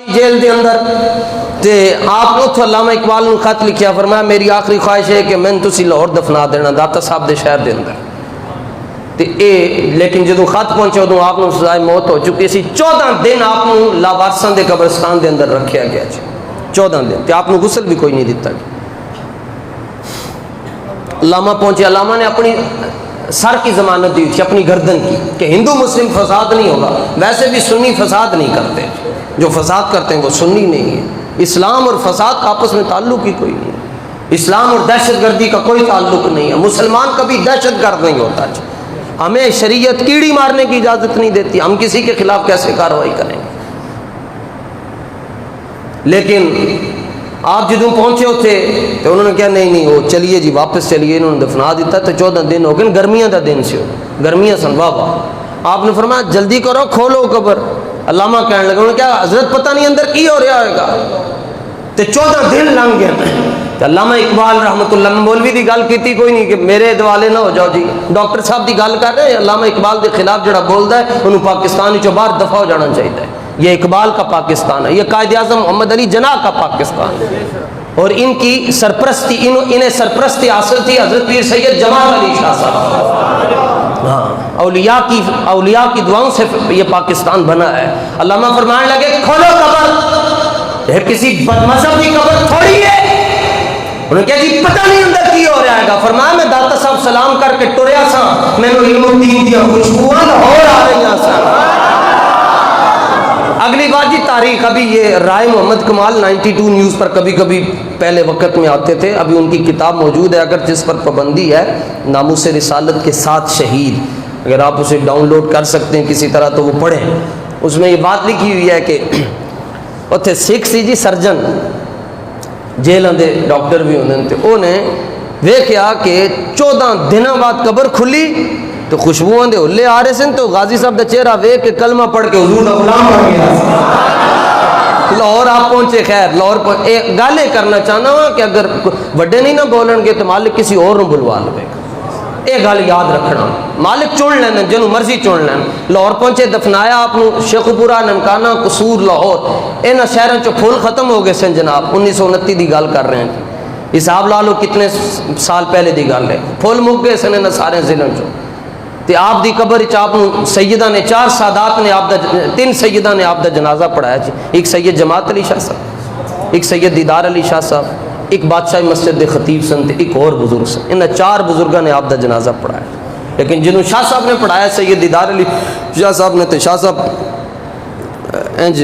Jail دے اندر تے آپ نے اتھو علامہ اقبال نے خط لکھیا، فرمایا میری آخری خواہش ہے کہ میں تسی لاہور دفنا دینا داتا صاحب دے شہر دے اندر تے اے، لیکن جدوں خط پہنچے ادوں آپ نے سزائے موت ہو چکی سی۔ 14 دن آپ نے لاوارساں دے قبرستان دے اندر رکھیا گیا جی، 14 دن تے آپ نے غسل بھی کوئی نہیں دیتا گیا۔ علامہ پہنچے، علامہ نے اپنی سر کی ضمانت دی تھی، اپنی گردن کی، کہ ہندو مسلم فساد نہیں ہوگا، ویسے بھی سنی فساد نہیں کرتے، جو فساد کرتے ہیں وہ سنی نہیں ہے۔ اسلام اور فساد کا آپس میں تعلق ہی کوئی نہیں ہے، اسلام اور دہشت گردی کا کوئی تعلق نہیں ہے، مسلمان کبھی دہشت گرد نہیں ہوتا جی۔ ہمیں شریعت کیڑی مارنے کی اجازت نہیں دیتی، ہم کسی کے خلاف کیسے کارروائی کریں گے؟ لیکن آپ جدوں پہنچے ہوتے تو انہوں نے کہا نہیں وہ چلیے جی واپس چلیے، انہوں نے دفنا دیتا تو 14 دن ہو گئے، گرمیاں دا دن سے ہو، گرمیاں سن بابا۔ آپ نے فرمایا جلدی کرو کھولو قبر۔ علامہ کہنے لگے، انہوں نے کہا حضرت پتہ نہیں اندر کی ہو رہا ہوئے گا، تو 14 دن لنگ گئے۔ تو علامہ اقبال رحمۃ اللہ نے مولوی دی گل کیتی کوئی نہیں کہ میرے دوالے نہ ہو جاؤ جی، ڈاکٹر صاحب دی گل کر رہے ہیں، علامہ اقبال دے خلاف جڑا بولدا ہے انہوں پاکستان چوں باہر دفع ہو جانا چاہیے۔ یہ اقبال کا پاکستان ہے، یہ قائد اعظم محمد علی جناح کا پاکستان ہے، اور ان کی سرپرستی انہیں سرپرستی حاصل تھی حضرت پیر سید جمال علی شاہ صاحب۔ ہاں، اولیاء کی دعاؤں سے یہ پاکستان بنا ہے۔ علامہ فرمانے لگے کھولو قبر، یہ کسی بدمذہب کی قبر تھوڑی ہے۔ انہوں نے کہا جی پتہ نہیں اندر کی ہو رہا ہے گا۔ فرمایا میں داتا صاحب سلام کر کے ٹریا سا، میں نے علم الدین دیا خوشبوئیں لاہور آ رہی ہیں سا۔ اگلی بات جی تاریخ، ابھی یہ رائے محمد کمال 92 نیوز پر کبھی کبھی پہلے وقت میں آتے تھے، ابھی ان کی کتاب موجود ہے، اگر جس پر پابندی ہے، ناموس رسالت کے ساتھ شہید، اگر آپ اسے ڈاؤن لوڈ کر سکتے ہیں کسی طرح تو وہ پڑھیں۔ اس میں یہ بات لکھی ہوئی ہے کہ اتنے سکھ سی جی سرجن، جیلوں دے ڈاکٹر بھی ہوندے تے انہیں ویکھیا کہ 14 دنوں بعد قبر کھلی تو خوشبوؤں دے ہلے آ رہے سن، تو غازی صاحب دا چہرہ ویکھ کے کلمہ پڑھ کے حضور دا غلام بن گیا۔ لاہور آپ پہنچے، خیر لاہور پہنچے، گل یہ کرنا چاہنا ہوں کہ اگر وڈے نہیں نہ بولن گے تو مالک کسی اور نو بلوا لے گا، یہ گل یاد رکھنا، مالک چن لینا جنوں مرضی چن لینا۔ لاہور پہنچے، دفنایا آپ نو، شیخ پورا، ننکانہ، قصور، لاہور، انہاں شہراں چوں پھول ختم ہو گئے سن جناب۔ 1929 دی گل کر رہے ہیں، حساب لا لو کتنے سال پہلے دی گل ہے، پھول مک گئے سن انہاں سارے ضلع چوں۔ تے آپ دی قبر وچ آپ سیدہ نے 4 سادات نے آپ دا 3 سیدہ نے آپ دا جنازہ پڑھایا جی، ایک سید جماعت علی شاہ صاحب، ایک سید دیدار علی شاہ صاحب، ایک بادشاہ مسجد دے خطیب سن تے ایک اور بزرگ سن، انہاں 4 بزرگاں نے آپ دا جنازہ پڑھایا۔ لیکن جنہوں شاہ صاحب نے پڑھایا سید دیدار علی شاہ صاحب نے، تے شاہ صاحب انج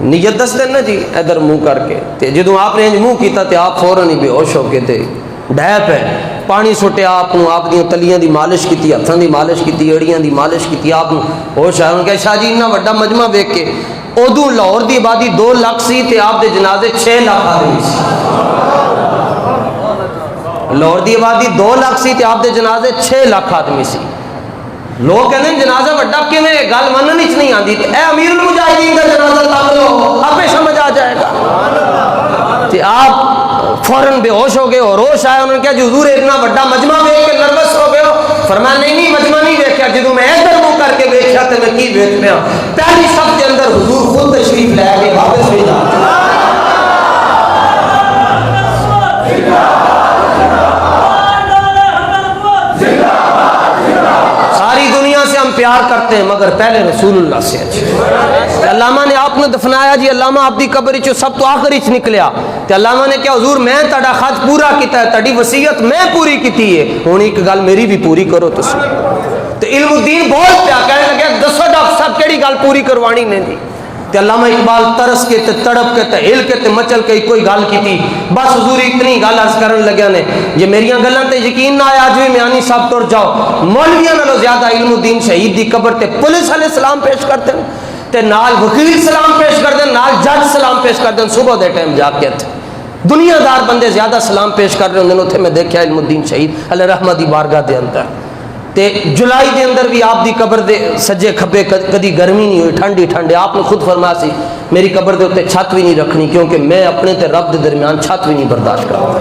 نیت دس دینا جی ادھر منہ کر کے، تے جدوں آپ نے انج منہ کیتا تے آپ فوراً ہی بے ہوش ہو کے تے ڈھے پے، پانی سٹیا آپ کو، آپ دی تلیاں دی مالش کیتی، ہتھاں دی مالش کیتی، ایڑیاں دی مالش کیتی، آپ ہوش آیا۔ کہ شاہ جی اتنا بڑا مجمع ویکھ کے، ادوں لاہور دی آبادی 2 لاکھ سی تے آپ دے جنازے 6 لاکھ آدمی سی۔ لاہور دی آبادی 2 لاکھ سی تے آپ دے جنازے 6 لاکھ آدمی سی۔ لوگ کہتے ہیں جنازہ وڈا کیویں، گل منن وچ نہیں آندی، اے امیر المجاہدین دا جنازہ لگ لو آپے سمجھ آ جائے گا۔ تے آپ فوراً بے ہوش ہو گئے، اور ہوش آیا، انہوں نے کہا حضور اتنا بڑا مجمع ویکھ کے نروس ہو گئے ہو؟ فرمایا نہیں مجمع نہیں ویکھیا، جدوں میں ادھر منہ کر کے ویکھیا تے میں کی ویکھ پیا، پہلی صف کے اندر حضور خود تشریف لے کے واپس بھی جا۔ ساری دنیا سے ہم پیار کرتے ہیں مگر پہلے رسول اللہ سے اچھا۔ علامہ نے آپ نے دفنایا جی، علامہ آپ دی قبر چ سب تو آخری چ نکلیا، تے علامہ نے کہا حضور میں تہاڈا خط پورا کیتا ہے، تہاڈی وصیت میں پوری کیتی ہے، ہن ایک گل میری بھی پوری کرو تسی۔ تے علم الدین بہت پیا کہنے لگا دسو ڈاکٹر صاحب کیڑی گل پوری کروانی نے جی؟ تے علامہ اقبال ترس کے تے تڑپ کے تے ہل کے تے مچل کے کوئی گل کیتی، بس حضور اتنی گل عرض کرن لگیا نے جے میریاں گلاں تے یقین نہ آیا اج بھی میانی صاحب ٹر جاؤ، مولویاں نالوں زیادہ علم الدین شہید دی قبر تے پولیس والے سلام پیش کرتے ہیں، تے نال وکیل سلام پیش کرتے ہیں، نال جج سلام پیش کرتے ہیں، صبح دے ٹائم جا کے دنیا دار بندے زیادہ سلام پیش کر رہے ہوندے، اوتھے میں دیکھیا علم الدین شہید علیہ رحمہ دی بارگاہ دے اندر، تے جولائی دے اندر بھی آپ دی قبر دے سجے کھبے کدی گرمی نہیں ہوئی، ٹھنڈی ٹھنڈے، آپ نے خود فرمایا سی میری قبر دے اوتے چھت بھی نہیں رکھنی، کیونکہ میں اپنے تے رب دے درمیان چھت بھی نہیں برداشت کرتا۔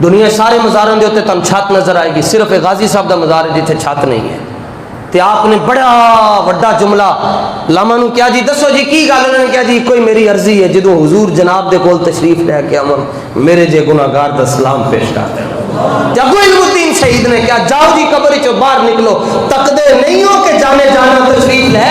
دنیا سارے مزاراں دے اوتے تم چھت نظر آئے گی، صرف غازی صاحب دا مزار ہے جتھے چھت نہیں ہے۔ تے آپ نے بڑا وڈا جملہ لاما نو کیا جی دسو جی کی گل؟ انہوں نے کیا جی کوئی میری عرضی ہے جدوں حضور جناب دے کول تشریف لے کے آون میرے جے گناہگار دا سلام پیش کر دے۔ جب علم الدین شہید نے کیا جاؤ جی قبر چوں باہر نکلو، تقدے نہیں ہو کہ جانے جانا تشریف لے